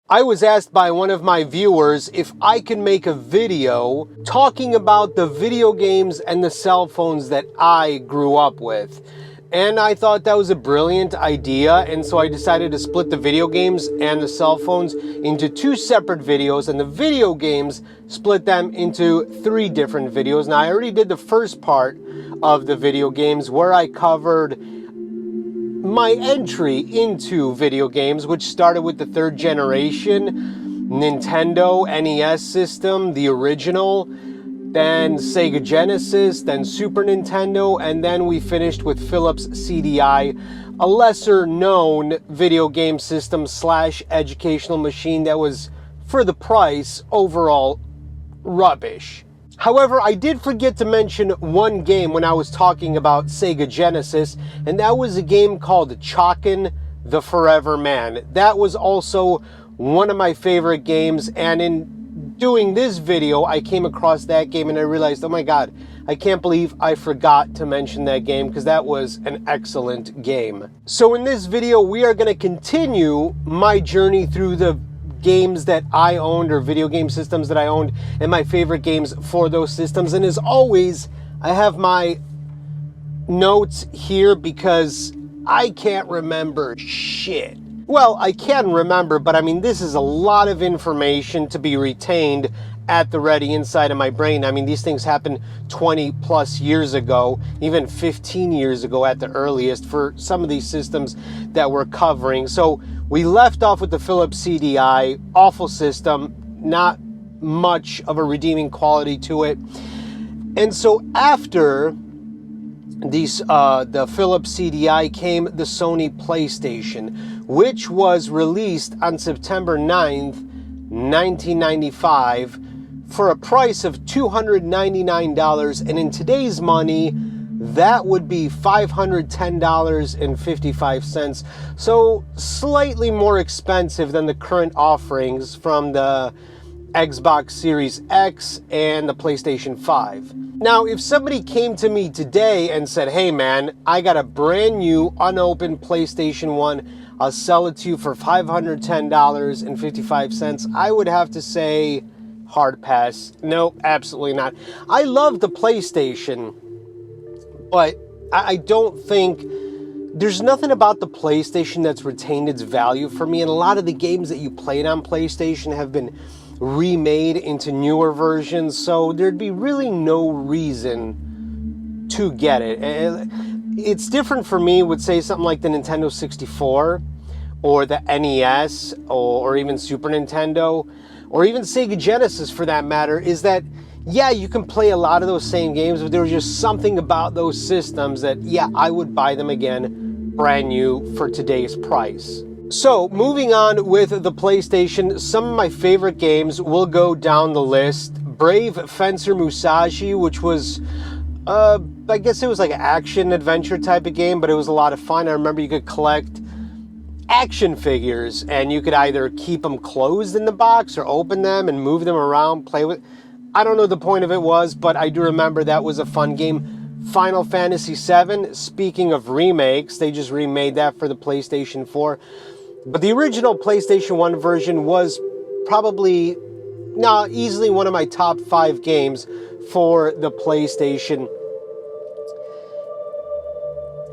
I was asked by one of my viewers if I can make a video talking about the video games and the cell phones that I grew up with. And I thought that was a brilliant idea, and so I decided to split the video games and the cell phones into two separate videos, and the video games split them into three different videos. Now, I already did the first part of the video games where I covered my entry into video games, which started with the third generation Nintendo NES system, the original, then Sega Genesis, then Super Nintendo, and then we finished with Philips CDI, a lesser known video game system / educational machine that was, for the price, overall rubbish. However, I did forget to mention one game when I was talking about Sega Genesis, and that was a game called Chalkin' the Forever Man. That was also one of my favorite games, and in doing this video, I came across that game and I realized, oh my god, I can't believe I forgot to mention that game because that was an excellent game. So in this video, we are going to continue my journey through the games that I owned, or video game systems that I owned, and my favorite games for those systems. And as always, I have my notes here because I can't remember shit. Well, I can remember, but I mean, this is a lot of information to be retained at the ready inside of my brain. I mean, these things happened 20 plus years ago, even 15 years ago at the earliest for some of these systems that we're covering. So we left off with the Philips CDI, awful system, not much of a redeeming quality to it. And so after the Philips CDI came the Sony PlayStation, which was released on September 9th, 1995 for a price of $299, and in today's money, that would be $510.55. So slightly more expensive than the current offerings from the Xbox Series X and the PlayStation 5. Now, if somebody came to me today and said, hey man, I got a brand new unopened PlayStation 1, I'll sell it to you for $510.55, I would have to say, hard pass. Nope, absolutely not. I love the PlayStation, but I don't think, there's nothing about the PlayStation that's retained its value for me, and a lot of the games that you played on PlayStation have been remade into newer versions, so there'd be really no reason to get it. It's different for me with, say, something like the Nintendo 64 or the NES or even Super Nintendo or even Sega Genesis for that matter, is that yeah, you can play a lot of those same games, but there was just something about those systems that, yeah, I would buy them again brand new for today's price. So, moving on with the PlayStation, some of my favorite games will go down the list. Brave Fencer Musashi, which was, I guess it was like an action-adventure type of game, but it was a lot of fun. I remember you could collect action figures, and you could either keep them closed in the box or open them and move them around, play with. I don't know what the point of it was, but I do remember that was a fun game. Final Fantasy VII, speaking of remakes, they just remade that for the PlayStation 4. But the original PlayStation 1 version was probably, easily one of my top 5 games for the PlayStation.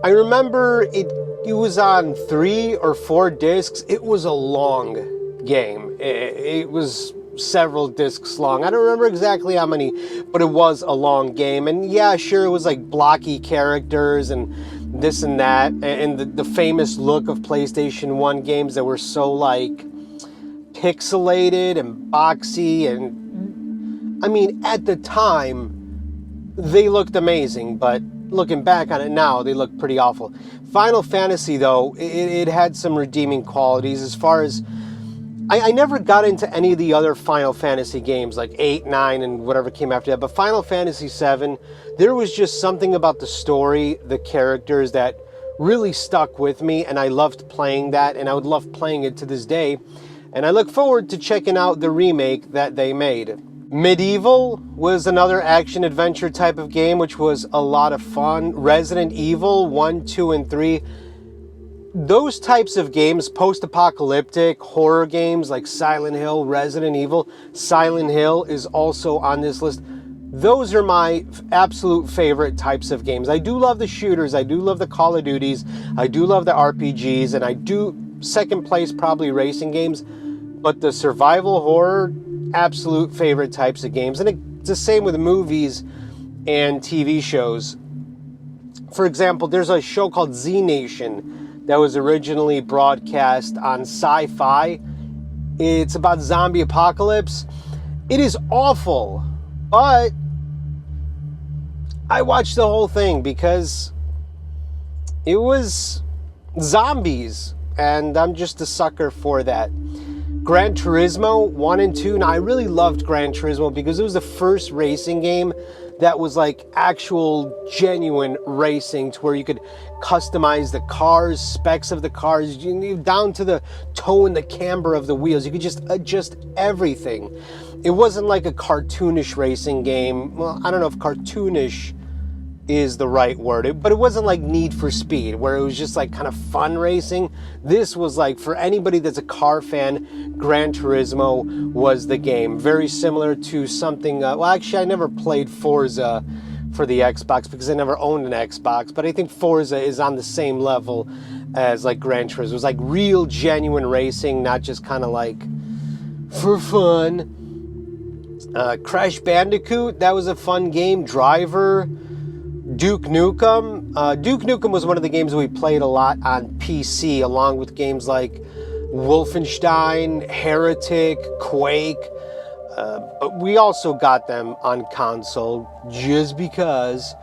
I remember it was on 3 or 4 discs. It was a long game. It was several discs long. I don't remember exactly how many, but it was a long game. And yeah, sure, it was like blocky characters and this and that, and the famous look of PlayStation 1 games that were so like pixelated and boxy, and I mean, at the time they looked amazing, but looking back on it now, they look pretty awful. Final Fantasy, though, it had some redeeming qualities as far as I never got into any of the other Final Fantasy games, like 8, 9, and whatever came after that. But Final Fantasy VII, there was just something about the story, the characters, that really stuck with me, and I loved playing that, and I would love playing it to this day. And I look forward to checking out the remake that they made. Medieval was another action-adventure type of game, which was a lot of fun. Resident Evil 1, 2, and 3. those types of games, post-apocalyptic horror games like Silent Hill, Resident Evil. Silent Hill is also on this list. Those are my absolute favorite types of games. I do love the shooters. I do love the Call of Duties. I do love the RPGs. And I do, second place, probably racing games. But the survival horror, absolute favorite types of games. And it's the same with movies and TV shows. For example, there's a show called Z Nation that was originally broadcast on Sci-Fi. It's about zombie apocalypse. It is awful, but I watched the whole thing because it was zombies, and I'm just a sucker for that. Gran Turismo 1 and 2. Now, I really loved Gran Turismo because it was the first racing game that was like actual genuine racing, to where you could customize the cars, specs of the cars, down to the toe and the camber of the wheels. You could just adjust everything. It wasn't like a cartoonish racing game. Well, I don't know if cartoonish is the right word, but it wasn't like Need for Speed, where it was just like kind of fun racing. This was like, for anybody that's a car fan, Gran Turismo was the game. Very similar to something, well, actually I never played Forza for the Xbox because I never owned an Xbox, but I think Forza is on the same level as like Gran Turismo. It was like real genuine racing, not just kind of like for fun. Crash Bandicoot, that was a fun game. Driver, Duke Nukem. Duke Nukem was one of the games we played a lot on PC, along with games like Wolfenstein, Heretic, Quake. But we also got them on console just because.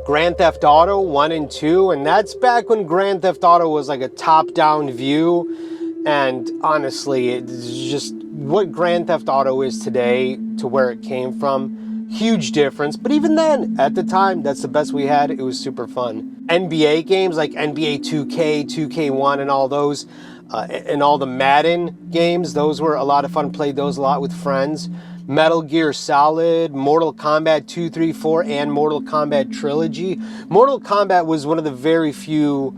Grand Theft Auto 1 and 2, and that's back when Grand Theft Auto was like a top-down view. And honestly, it's just what Grand Theft Auto is today to where it came from. Huge difference, but even then, at the time, that's the best we had. It was super fun. NBA games like NBA 2K, 2K1, and all those, and all the Madden games, those were a lot of fun. Played those a lot with friends. Metal Gear Solid, Mortal Kombat 2, 3, 4, and Mortal Kombat Trilogy. Mortal Kombat was one of the very few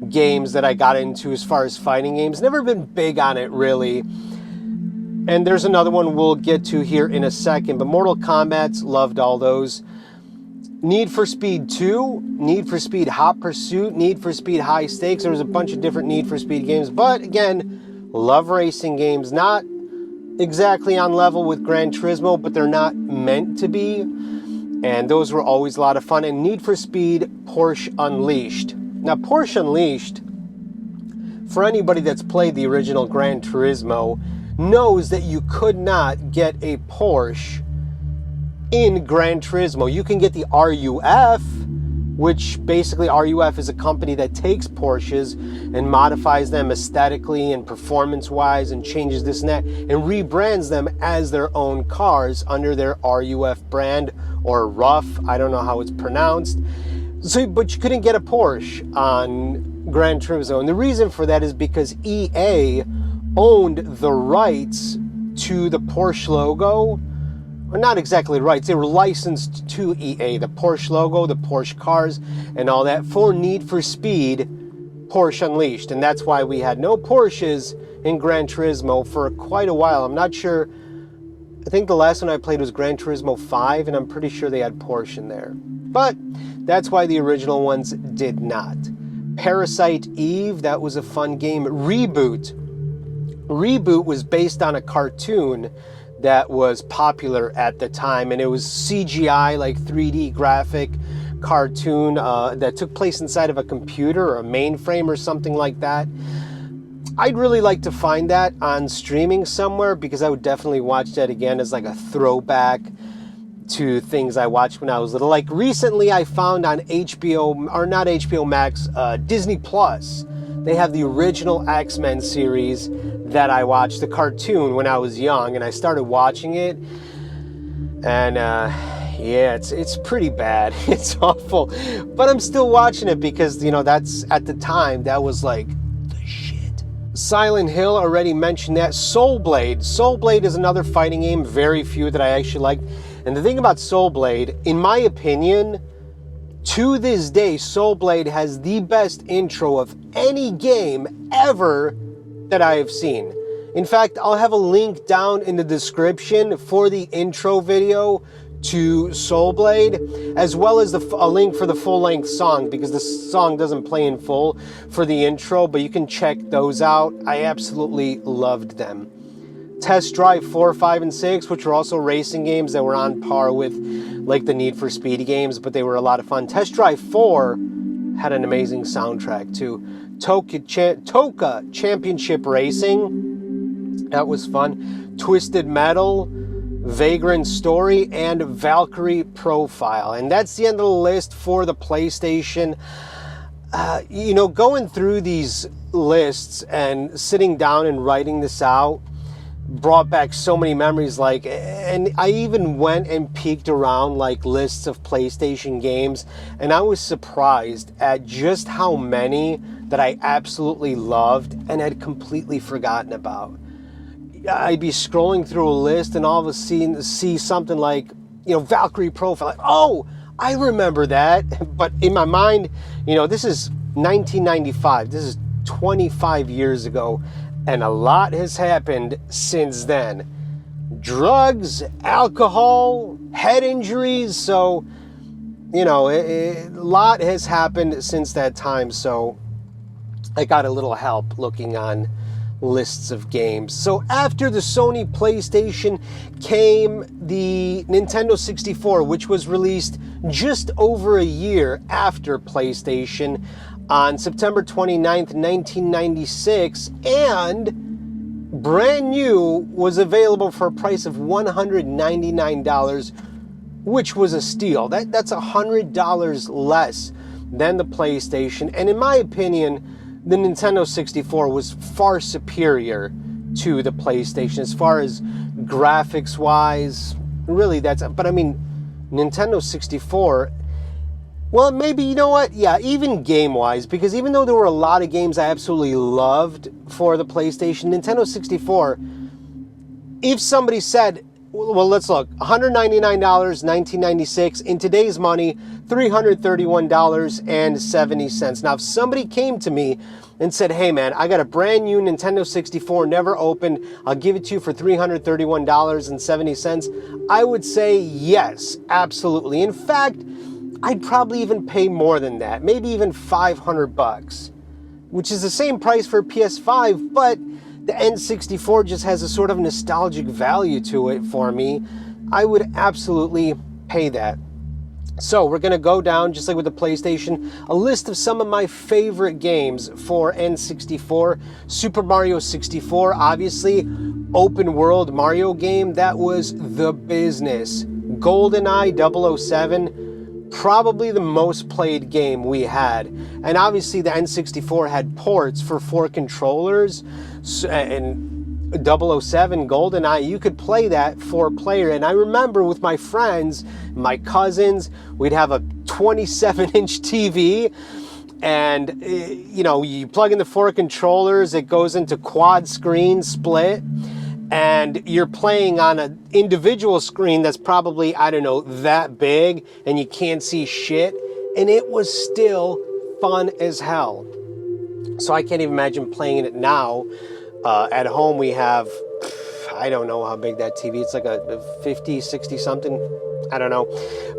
games that I got into as far as fighting games. Never been big on it, really. And there's another one we'll get to here in a second. But Mortal Kombat, loved all those. Need for Speed 2, Need for Speed Hot Pursuit, Need for Speed High Stakes. There was a bunch of different Need for Speed games. But again, love racing games. Not exactly on level with Gran Turismo, but they're not meant to be. And those were always a lot of fun. And Need for Speed Porsche Unleashed. Now, Porsche Unleashed, for anybody that's played the original Gran Turismo, knows that you could not get a Porsche in Gran Turismo. You can get the RUF, which basically RUF is a company that takes Porsches and modifies them aesthetically and performance-wise and changes this and that and rebrands them as their own cars under their RUF brand, or RUF, I don't know how it's pronounced. So, but you couldn't get a Porsche on Gran Turismo. And the reason for that is because EA owned the rights to the Porsche logo, or not exactly rights, they were licensed to EA, the Porsche logo, the Porsche cars, and all that for Need for Speed Porsche Unleashed. And that's why we had no Porsches in Gran Turismo for quite a while. I'm not sure, I think the last one I played was Gran Turismo 5, and I'm pretty sure they had Porsche in there. But that's why the original ones did not. Parasite Eve, that was a fun game. Reboot was based on a cartoon that was popular at the time, and it was CGI, like 3D graphic cartoon that took place inside of a computer or a mainframe or something like that. I'd really like to find that on streaming somewhere, because I would definitely watch that again as like a throwback to things I watched when I was little. Like recently I found on HBO, or not HBO Max, Disney Plus, they have the original X-Men series that I watched, the cartoon, when I was young, and I started watching it, and yeah, it's pretty bad. It's awful, but I'm still watching it because, you know, that's, at the time, that was like the shit. Silent Hill, already mentioned that. Soul Blade is another fighting game, very few that I actually liked. And the thing about Soul Blade, in my opinion, To this day, Soul Blade has the best intro of any game ever that I have seen. In fact, I'll have a link down in the description for the intro video to Soul Blade, as well as a link for the full-length song, because the song doesn't play in full for the intro, but you can check those out. I absolutely loved them. Test Drive 4, 5, and 6, which were also racing games that were on par with like the Need for Speed games, but they were a lot of fun. Test Drive 4 had an amazing soundtrack too. Toka Championship Racing, that was fun. Twisted Metal, Vagrant Story, and Valkyrie Profile. And that's the end of the list for the PlayStation. You know, going through these lists and sitting down and writing this out brought back so many memories. Like, and I even went and peeked around like lists of PlayStation games, and I was surprised at just how many that I absolutely loved and had completely forgotten about. I'd be scrolling through a list and all of a sudden see something like, you know, Valkyrie Profile. Like, oh, I remember that. But in my mind, you know, this is 1995. This is 25 years ago. And a lot has happened since then. Drugs, alcohol, head injuries. So, you know, a lot has happened since that time. So I got a little help looking on lists of games. So after the Sony PlayStation came the Nintendo 64, which was released just over a year after PlayStation on September 29th, 1996, and brand new, was available for a price of $199, which was a steal. That's $100 less than the PlayStation, and in my opinion, the Nintendo 64 was far superior to the PlayStation as far as graphics wise. Really, but I mean, Nintendo 64, well, maybe, you know what? Yeah, even game wise, because even though there were a lot of games I absolutely loved for the PlayStation, Nintendo 64, if somebody said, well, let's look, $199, 1996, in today's money, $331.70. Now, if somebody came to me and said, hey man, I got a brand new Nintendo 64, never opened, I'll give it to you for $331.70, I would say yes, absolutely. In fact, I'd probably even pay more than that, maybe even $500, which is the same price for a PS5, but the N64 just has a sort of nostalgic value to it for me. I would absolutely pay that. So we're going to go down, just like with the PlayStation, a list of some of my favorite games for N64. Super Mario 64, obviously, open world Mario game, that was the business. GoldenEye 007, probably the most played game we had. And obviously the N64 had ports for 4 controllers, and 007 GoldenEye, you could play that 4-player. And I remember with my friends, my cousins, we'd have a 27-inch TV, and you know, you plug in the 4 controllers, it goes into quad screen split, and you're playing on an individual screen that's probably, I don't know, that big, and you can't see shit, and it was still fun as hell. So I can't even imagine playing it now. At home we have, I don't know how big that TV, it's like a 50, 60 something, I don't know.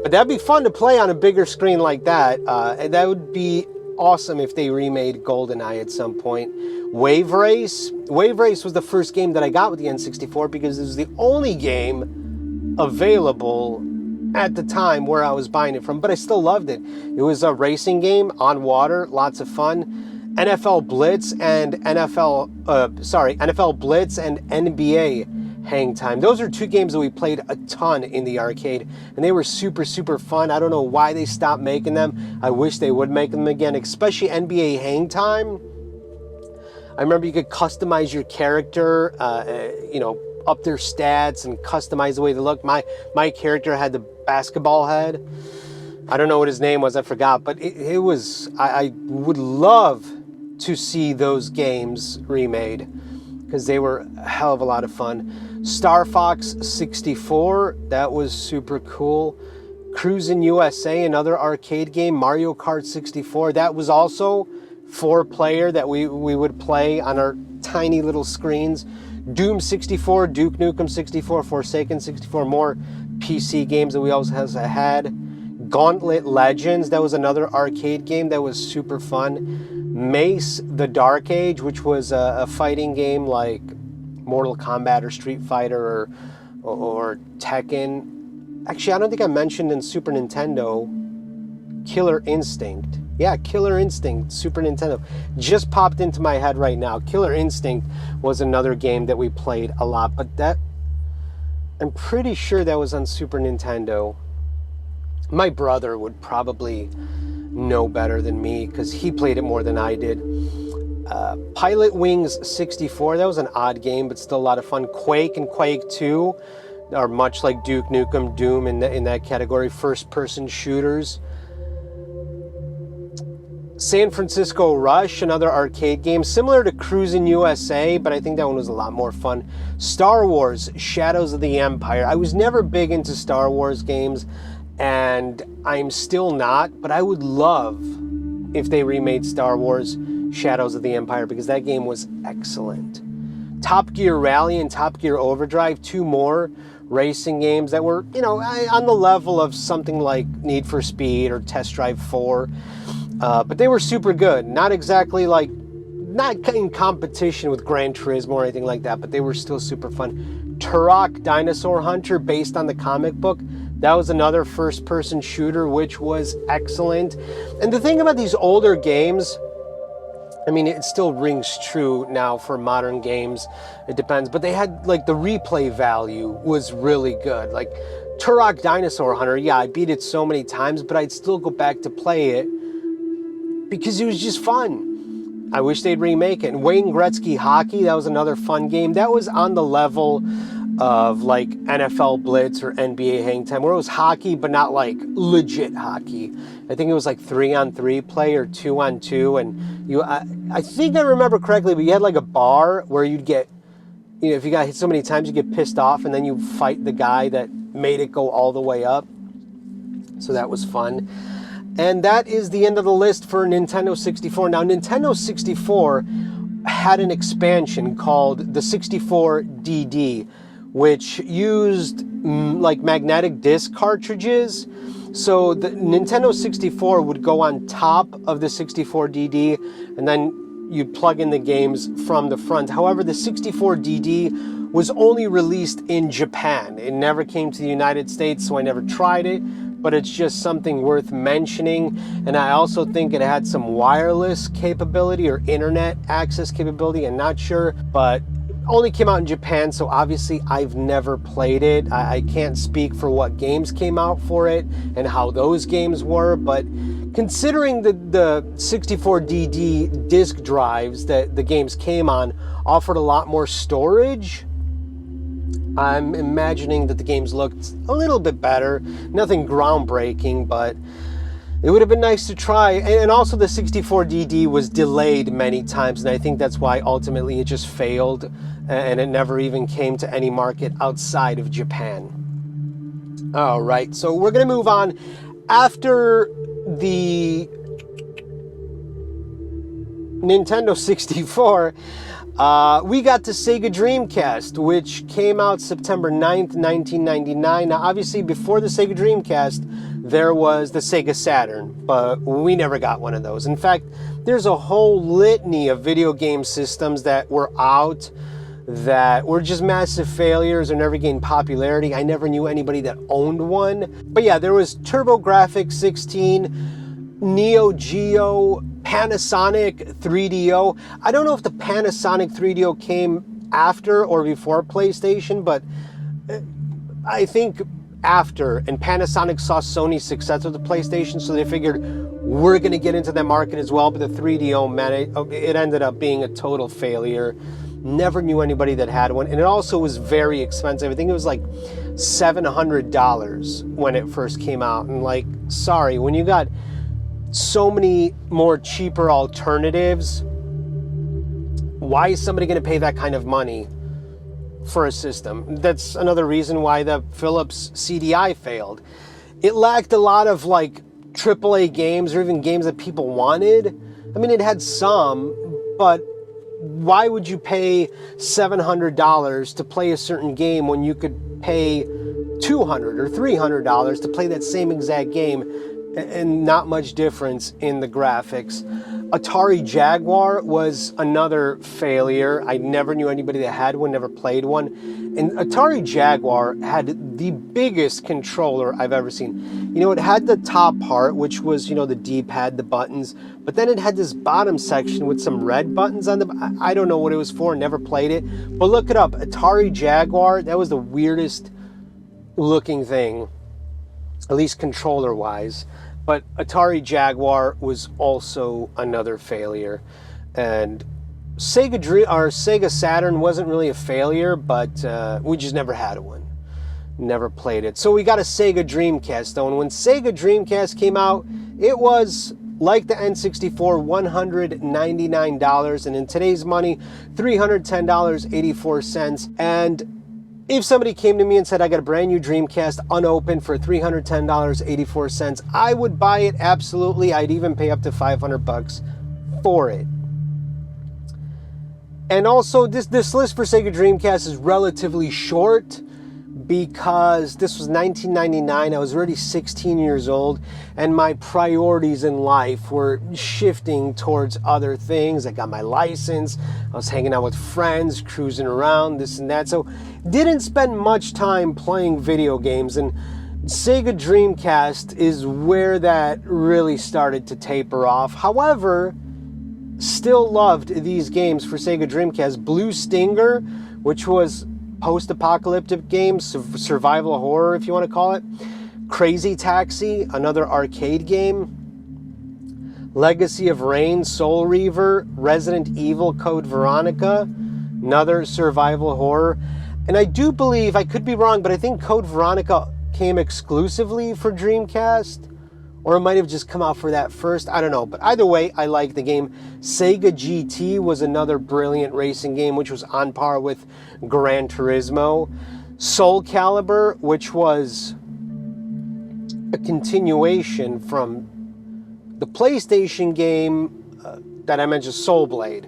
But that'd be fun to play on a bigger screen like that. And that would be awesome if they remade GoldenEye at some point. Wave Race was the first game that I got with the N64 because it was the only game available at the time where I was buying it from, but I still loved it. It was a racing game on water, lots of fun. NFL Blitz and NFL Blitz and NBA Hang Time. Those are 2 games that we played a ton in the arcade, and they were super, super fun. I don't know why they stopped making them. I wish they would make them again, especially NBA Hang Time. I remember you could customize your character, you know, up their stats and customize the way they look. My character had the basketball head. I don't know what his name was, I forgot, but it was, I would love to see those games remade because they were a hell of a lot of fun. Star Fox 64, that was super cool. Cruisin' USA, another arcade game. Mario Kart 64, that was also 4-player that we would play on our tiny little screens. Doom 64, Duke Nukem 64, Forsaken 64, more PC games that we always had. Gauntlet Legends, that was another arcade game that was super fun. Mace, The Dark Age, which was a fighting game like Mortal Kombat or Street Fighter or Tekken. Actually, I don't think I mentioned in Super Nintendo Killer Instinct. Yeah, Killer Instinct, Super Nintendo. Just popped into my head right now. Killer Instinct was another game that we played a lot, but I'm pretty sure that was on Super Nintendo. My brother would probably know better than me because he played it more than I did. Pilot Wings 64, that was an odd game, but still a lot of fun. Quake and Quake 2 are much like Duke Nukem, Doom in that category. First-person shooters. San Francisco Rush, another arcade game, similar to Cruisin' USA, but I think that one was a lot more fun. Star Wars, Shadows of the Empire. I was never big into Star Wars games, and I'm still not, but I would love if they remade Star Wars, Shadows of the Empire, because that game was excellent. Top Gear Rally and Top Gear Overdrive, 2 more racing games that were, on the level of something like Need for Speed or Test Drive 4. But they were super good. Not exactly not in competition with Gran Turismo or anything like that, but they were still super fun. Turok Dinosaur Hunter, based on the comic book. That was another first-person shooter, which was excellent. And the thing about these older games, I mean, it still rings true now for modern games. It depends. But they had, the replay value was really good. Like, Turok Dinosaur Hunter, yeah, I beat it so many times, but I'd still go back to play it because it was just fun. I wish they'd remake it. And Wayne Gretzky Hockey, that was another fun game. That was on the level of, NFL Blitz or NBA Hang Time, where it was hockey, but not, legit hockey. I think it was 3-on-3 play or 2-on-2, and I think I remember correctly, but you had a bar where you'd get, if you got hit so many times, you get pissed off, and then you fight the guy that made it go all the way up. So that was fun. And that is the end of the list for Nintendo 64. Now, Nintendo 64 had an expansion called the 64DD, which used magnetic disc cartridges. So the Nintendo 64 would go on top of the 64DD, and then you'd plug in the games from the front. However, the 64DD was only released in Japan. It never came to the United States, so I never tried it, but it's just something worth mentioning. And I also think it had some wireless capability or internet access capability. I'm not sure, but only came out in Japan, so obviously I've never played it. I can't speak for what games came out for it and how those games were, but considering the 64DD disc drives that the games came on offered a lot more storage, I'm imagining that the games looked a little bit better. Nothing groundbreaking, but it would have been nice to try. And also the 64DD was delayed many times, and I think that's why ultimately it just failed and it never even came to any market outside of Japan. All right, so we're going to move on. After the Nintendo 64, we got the Sega Dreamcast, which came out September 9th, 1999. Now, obviously, before the Sega Dreamcast, there was the Sega Saturn, but we never got one of those. In fact, there's a whole litany of video game systems that were out that were just massive failures or never gained popularity. I never knew anybody that owned one. But yeah, there was TurboGrafx 16, Neo Geo, Panasonic 3DO. I don't know if the Panasonic 3DO came after or before PlayStation, but I think after. And Panasonic saw Sony's success with the PlayStation, so they figured we're going to get into that market as well. But the 3DO, man, it ended up being a total failure. Never knew anybody that had one, and it also was very expensive. I think it was like $700 when it first came out. And sorry, when you got so many more cheaper alternatives, why is somebody going to pay that kind of money for a system? That's another reason why the Philips CDI failed. It lacked a lot of like AAA games or even games that people wanted. I mean, it had some, but why would you pay $700 to play a certain game when you could pay $200 or $300 to play that same exact game and not much difference in the graphics? Atari Jaguar was another failure. I never knew anybody that had one, never played one. And Atari Jaguar had the biggest controller I've ever seen. You know, it had the top part, which was, you know, the D-pad, the buttons, but then it had this bottom section with some red buttons on the... I don't know what it was for, never played it. But look it up, Atari Jaguar, that was the weirdest looking thing, at least controller-wise. But Atari Jaguar was also another failure. And Sega Saturn wasn't really a failure, but we just never had one. Never played it. So we got a Sega Dreamcast though. And when Sega Dreamcast came out, it was, like the N64, $199. And in today's money, $310.84. And if somebody came to me and said, I got a brand new Dreamcast unopened for $310.84, I would buy it, absolutely. I'd even pay up to $500 for it. And also, this list for Sega Dreamcast is relatively short because this was 1999. I was already 16 years old, and my priorities in life were shifting towards other things. I got my license. I was hanging out with friends, cruising around, this and that. So didn't spend much time playing video games, and Sega Dreamcast is where that really started to taper off. However, still loved these games for Sega Dreamcast. Blue Stinger, which was post-apocalyptic game, survival horror if you want to call it. Crazy Taxi, another arcade game. Legacy of Rain, Soul Reaver, Resident Evil Code Veronica, another survival horror. And I do believe, I could be wrong, but I think Code Veronica came exclusively for Dreamcast, or it might have just come out for that first, I don't know. But either way, I like the game. Sega GT was another brilliant racing game, which was on par with Gran Turismo. Soul Calibur, which was a continuation from the PlayStation game that I mentioned, Soul Blade.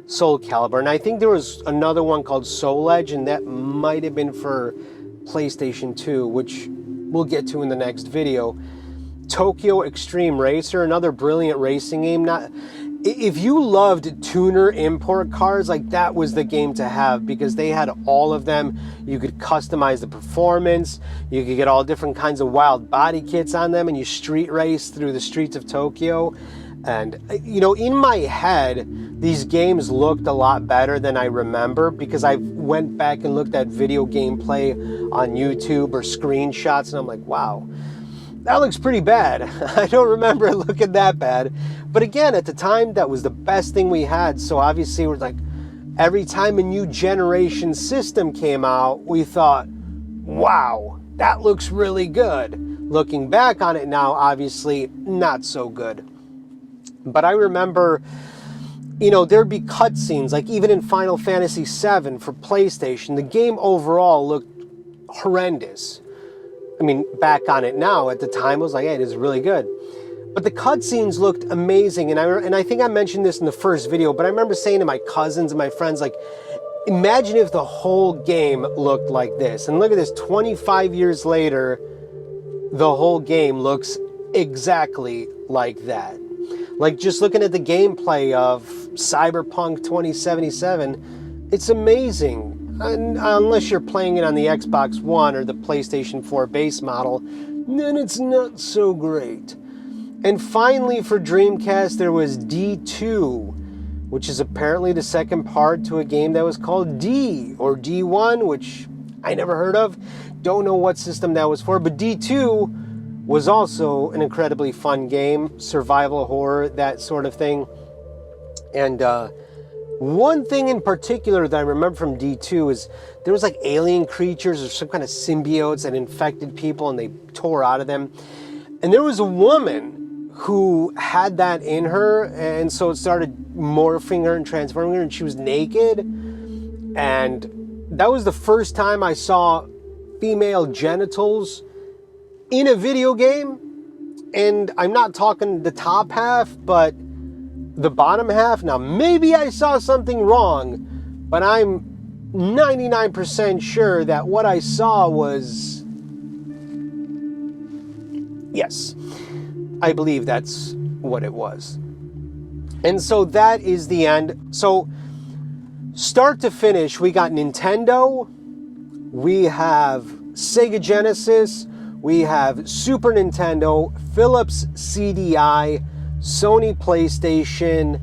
Soul Calibur. And I think there was another one called Soul Edge, and that might have been for PlayStation 2, which we'll get to in the next video. Tokyo Extreme Racer, another brilliant racing game. If you loved tuner import cars, like that was the game to have, because they had all of them. You could customize the performance. You could get all different kinds of wild body kits on them, and you street race through the streets of Tokyo. And, you know, in my head, these games looked a lot better than I remember, because I went back and looked at video gameplay on YouTube or screenshots, and I'm like, wow, that looks pretty bad. I don't remember it looking that bad. But again, at the time, that was the best thing we had. So obviously, we're like, every time a new generation system came out, we thought, wow, that looks really good. Looking back on it now, obviously, not so good. But I remember, you know, there'd be cutscenes, like even in Final Fantasy VII for PlayStation, the game overall looked horrendous. I mean, back on it now, at the time, I was like, hey, it is really good. But the cutscenes looked amazing, and I think I mentioned this in the first video, but I remember saying to my cousins and my friends, like, imagine if the whole game looked like this. And look at this, 25 years later, the whole game looks exactly like that. Like, just looking at the gameplay of Cyberpunk 2077, it's amazing. Unless you're playing it on the Xbox One or the PlayStation 4 base model, then it's not so great. And finally, for Dreamcast, there was D2, which is apparently the second part to a game that was called D, or D1, which I never heard of. Don't know what system that was for, but D2 was also an incredibly fun game, survival horror, that sort of thing. And one thing in particular that I remember from D2 is there was like alien creatures or some kind of symbiotes that infected people and they tore out of them. And there was a woman who had that in her, and so it started morphing her and transforming her, and she was naked. And that was the first time I saw female genitals in a video game, and I'm not talking the top half, but the bottom half. Now, maybe I saw something wrong, but I'm 99% sure that what I saw was... Yes, I believe that's what it was. And so that is the end. So start to finish, we got Nintendo, we have Sega Genesis, we have Super Nintendo, Philips CDI, Sony PlayStation,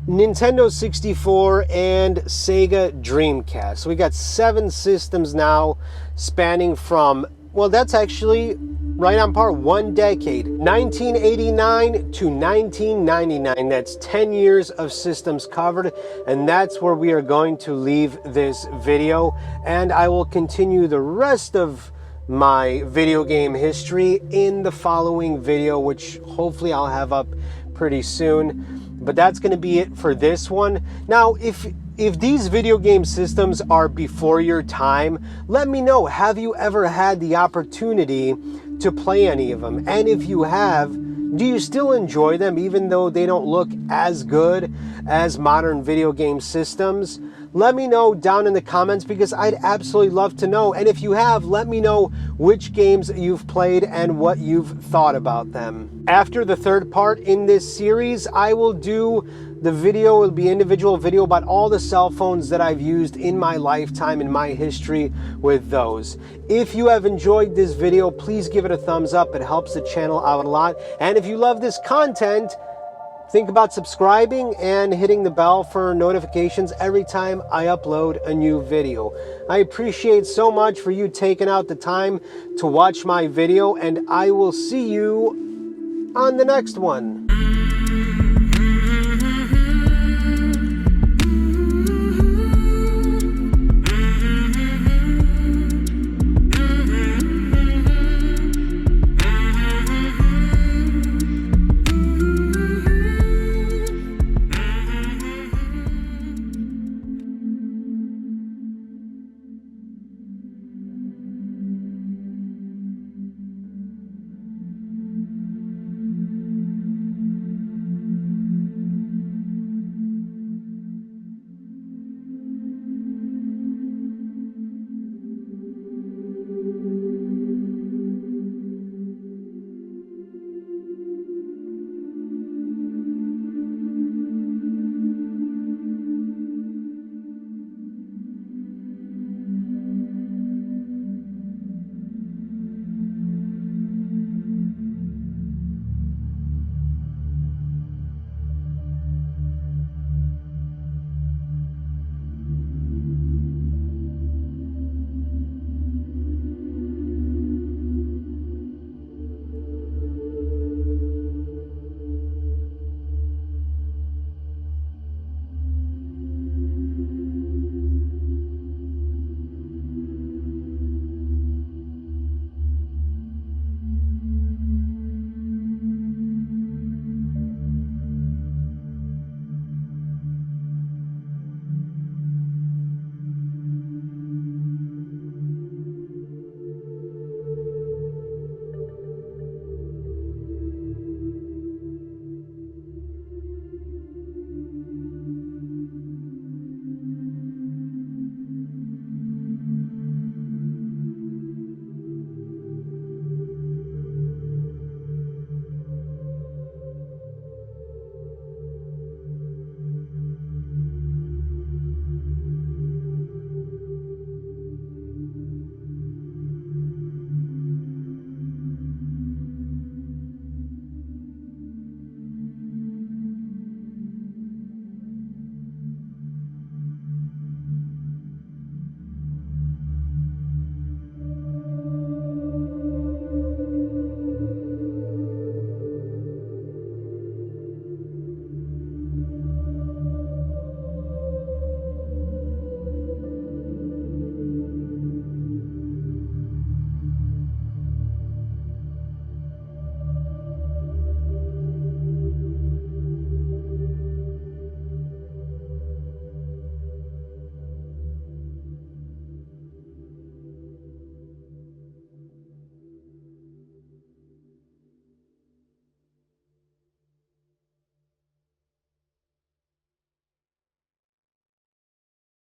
Nintendo 64, and Sega Dreamcast. So we got 7 systems now, spanning from, well, that's actually right on par, 1 decade. 1989 to 1999. That's 10 years of systems covered, and that's where we are going to leave this video. And I will continue the rest of my video game history in the following video, which hopefully I'll have up pretty soon. But that's going to be it for this one. Now, if these video game systems are before your time, let me know. Have you ever had the opportunity to play any of them? And if you have, do you still enjoy them even though they don't look as good as modern video game systems? Let me know down in the comments, because I'd absolutely love to know. And if you have, let me know which games you've played and what you've thought about them. After the third part in this series, I will do the video, it'll be an individual video about all the cell phones that I've used in my lifetime and my history with those. If you have enjoyed this video, please give it a thumbs up. It helps the channel out a lot. And if you love this content, think about subscribing and hitting the bell for notifications every time I upload a new video. I appreciate so much for you taking out the time to watch my video, and I will see you on the next one.